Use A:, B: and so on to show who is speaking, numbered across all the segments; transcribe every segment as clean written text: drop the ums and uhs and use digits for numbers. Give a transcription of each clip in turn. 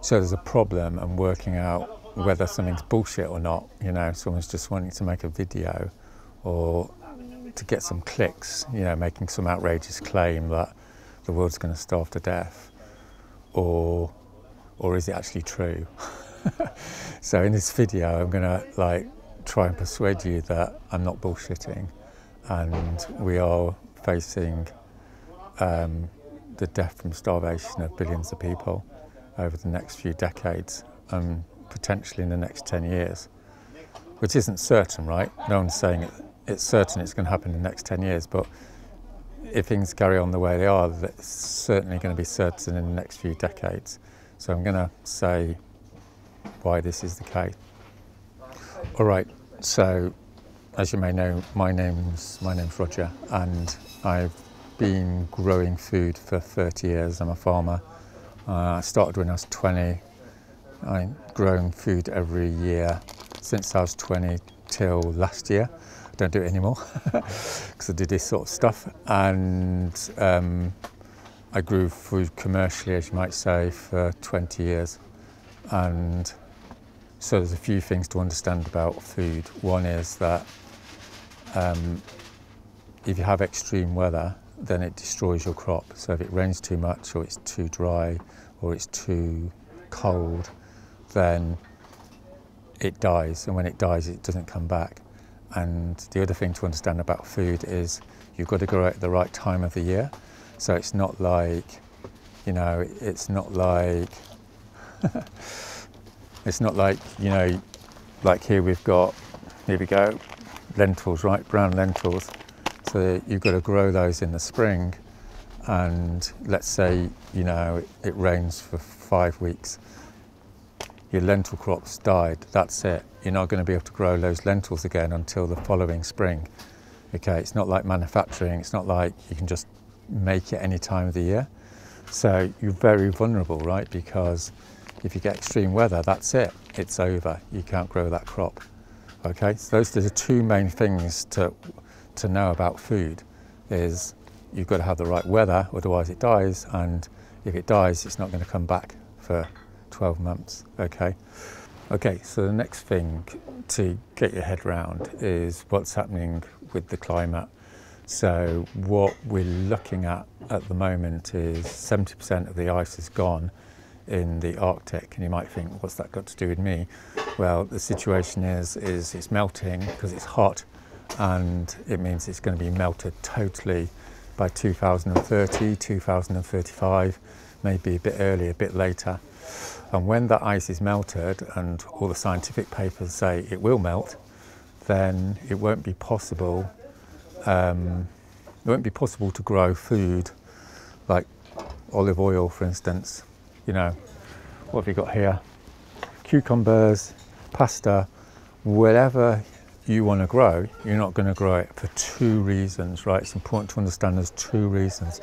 A: So there's a problem and working out whether something's bullshit or not. You know, someone's just wanting to make a video or to get some clicks, you know, making some outrageous claim that the world's going to starve to death, or is it actually true? So in this video I'm going to try and persuade you that I'm not bullshitting, and we are facing the death from starvation of billions of people over the next few decades, and potentially in the next 10 years, which isn't certain, right? No one's saying it's certain it's going to happen in the next 10 years, but if things carry on the way they are, it's certainly going to be certain in the next few decades. So I'm going to say why this is the case. All right, so as you may know, my name's Roger, and I've been growing food for 30 years. I'm a farmer. I started when I was 20. I've grown food every year since I was 20 till last year. I don't do it anymore because I did this sort of stuff. And I grew food commercially, as you might say, for 20 years. And so there's a few things to understand about food. One is that if you have extreme weather, then it destroys your crop. So if it rains too much, or it's too dry, or it's too cold, then it dies. And when it dies, it doesn't come back. And the other thing to understand about food is you've got to grow it at the right time of the year. So it's not like, you know, it's not like, you know, like here we go, lentils, right? Brown lentils. So you've got to grow those in the spring, and let's say, you know, it rains for 5 weeks. Your lentil crop's died, that's it. You're not going to be able to grow those lentils again until the following spring. Okay, it's not like manufacturing, it's not like you can just make it any time of the year. So you're very vulnerable, right? Because if you get extreme weather, that's it, it's over. You can't grow that crop. Okay, so those are the two main things to know about food. Is you've got to have the right weather, otherwise it dies, and if it dies, it's not going to come back for 12 months. Okay, so the next thing to get your head around is what's happening with the climate. So what we're looking at the moment is 70% of the ice is gone in the Arctic, and you might think, what's that got to do with me? Well, the situation is it's melting because it's hot, and it means it's going to be melted totally by 2030, 2035, maybe a bit earlier, a bit later. And when that ice is melted, and all the scientific papers say it will melt, then it won't be possible. It won't be possible to grow food like olive oil, for instance. You know, what have you got here? Cucumbers, pasta, whatever you want to grow, you're not going to grow it for two reasons, right? It's important to understand there's two reasons.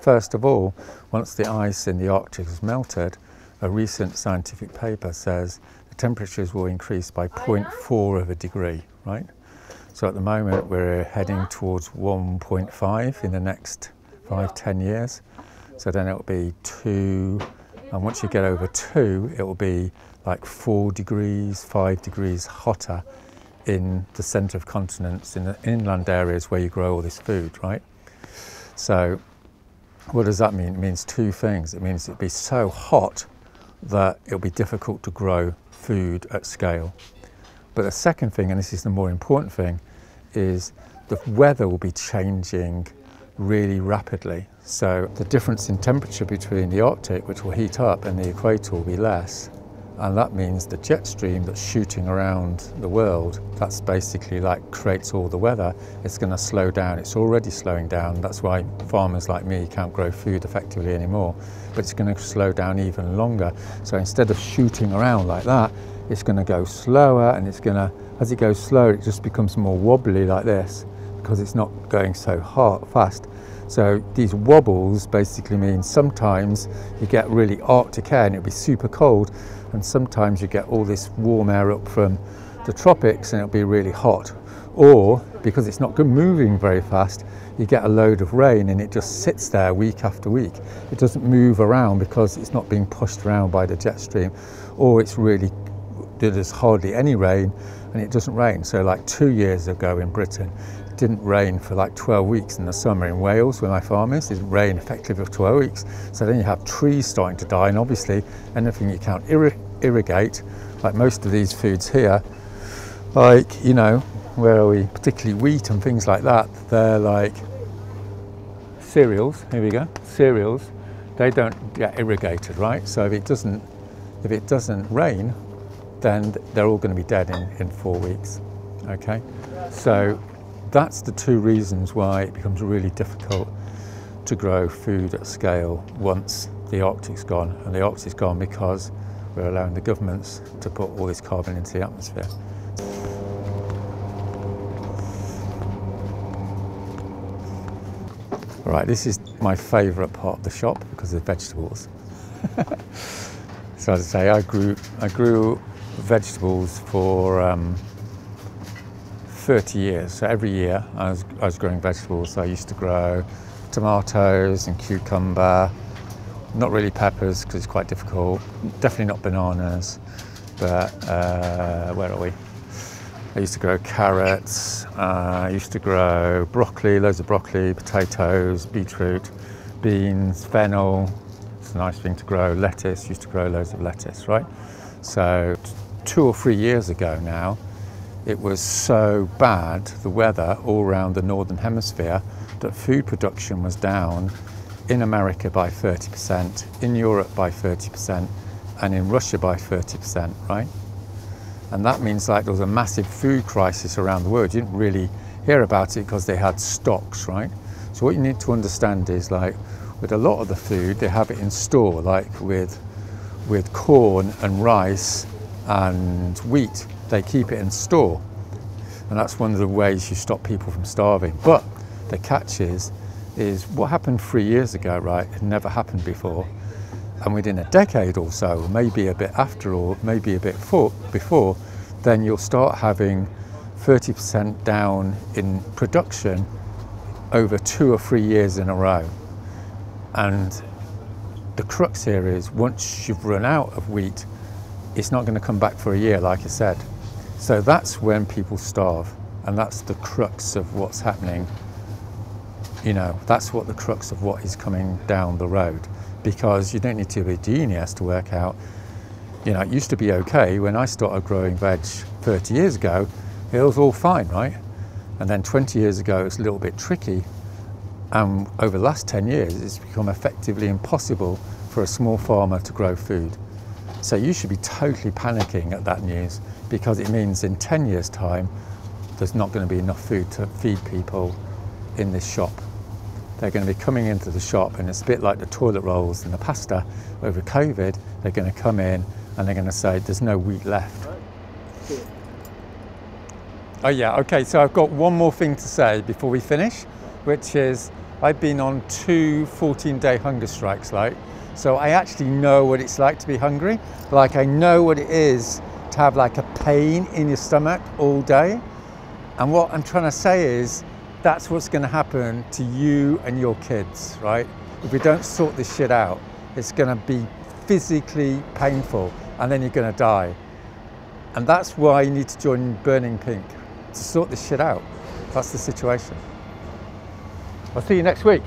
A: First of all, once the ice in the Arctic has melted, a recent scientific paper says the temperatures will increase by 0.4 of a degree, right? So at the moment we're heading towards 1.5 in the next 5-10 years. So then it'll be 2, and once you get over 2, it will be like 4 degrees, 5 degrees hotter in the centre of continents, in the inland areas where you grow all this food, right? So what does that mean? It means two things. It means it'll be so hot that it'll be difficult to grow food at scale. But the second thing, and this is the more important thing, is the weather will be changing really rapidly. So the difference in temperature between the Arctic, which will heat up, and the equator will be less. And that means the jet stream that's shooting around the world, that's basically like creates all the weather, it's going to slow down. It's already slowing down. That's why farmers like me can't grow food effectively anymore. But it's going to slow down even longer. So instead of shooting around like that, it's going to go slower, and it's going to, as it goes slower, it just becomes more wobbly like this, because it's not going so fast. So these wobbles basically mean sometimes you get really Arctic air and it'll be super cold, and sometimes you get all this warm air up from the tropics and it'll be really hot. Or because it's not moving very fast, you get a load of rain and it just sits there week after week. It doesn't move around because it's not being pushed around by the jet stream, or there's hardly any rain and it doesn't rain. So like 2 years ago in Britain, it didn't rain for like 12 weeks in the summer. In Wales, where my farm is, it didn't rain effectively for 12 weeks. So then you have trees starting to die, and obviously anything you can't irrigate, like most of these foods here, like, you know, where are we, particularly wheat and things like that, they're like cereals, here we go, cereals, they don't get irrigated, right? So if it doesn't rain, then they're all going to be dead in 4 weeks, okay? So that's the two reasons why it becomes really difficult to grow food at scale once the Arctic's gone. And the Arctic's gone because we're allowing the governments to put all this carbon into the atmosphere. All right, this is my favourite part of the shop because of the vegetables. So as I say, I grew vegetables for 30 years. So every year I was growing vegetables. So I used to grow tomatoes and cucumber, not really peppers because it's quite difficult, definitely not bananas, but where are we? I used to grow carrots, I used to grow broccoli, loads of broccoli, potatoes, beetroot, beans, fennel. It's a nice thing to grow. Lettuce, used to grow loads of lettuce, right? So 2 or 3 years ago now, it was so bad, the weather all around the northern hemisphere, that food production was down in America by 30%, in Europe by 30%, and in Russia by 30%, right? And that means like there was a massive food crisis around the world. You didn't really hear about it because they had stocks, right? So what you need to understand is, like, with a lot of the food, they have it in store, like with corn and rice and wheat, they keep it in store. And that's one of the ways you stop people from starving. But the catch is what happened 3 years ago, right? It never happened before. And within a decade or so, maybe a bit after, or maybe a bit before, then you'll start having 30% down in production over 2 or 3 years in a row. And the crux here is, once you've run out of wheat, it's not going to come back for a year, like I said. So that's when people starve, and that's the crux of what's happening. You know, that's what the crux of what is coming down the road. Because you don't need to be a genius to work out, you know, it used to be okay when I started growing veg 30 years ago, it was all fine, right? And then 20 years ago, it's a little bit tricky. And over the last 10 years, it's become effectively impossible for a small farmer to grow food. So you should be totally panicking at that news, because it means in 10 years' time, there's not going to be enough food to feed people in this shop. They're going to be coming into the shop, and it's a bit like the toilet rolls and the pasta over COVID. They're going to come in and they're going to say, there's no wheat left. Oh yeah, okay, so I've got one more thing to say before we finish, which is I've been on 2 14-day hunger strikes, like, so I actually know what it's like to be hungry. Like, I know what it is to have like a pain in your stomach all day. And what I'm trying to say is, that's what's going to happen to you and your kids, right? If we don't sort this shit out, it's going to be physically painful, and then you're going to die. And that's why you need to join Burning Pink, to sort this shit out. That's the situation. I'll see you next week.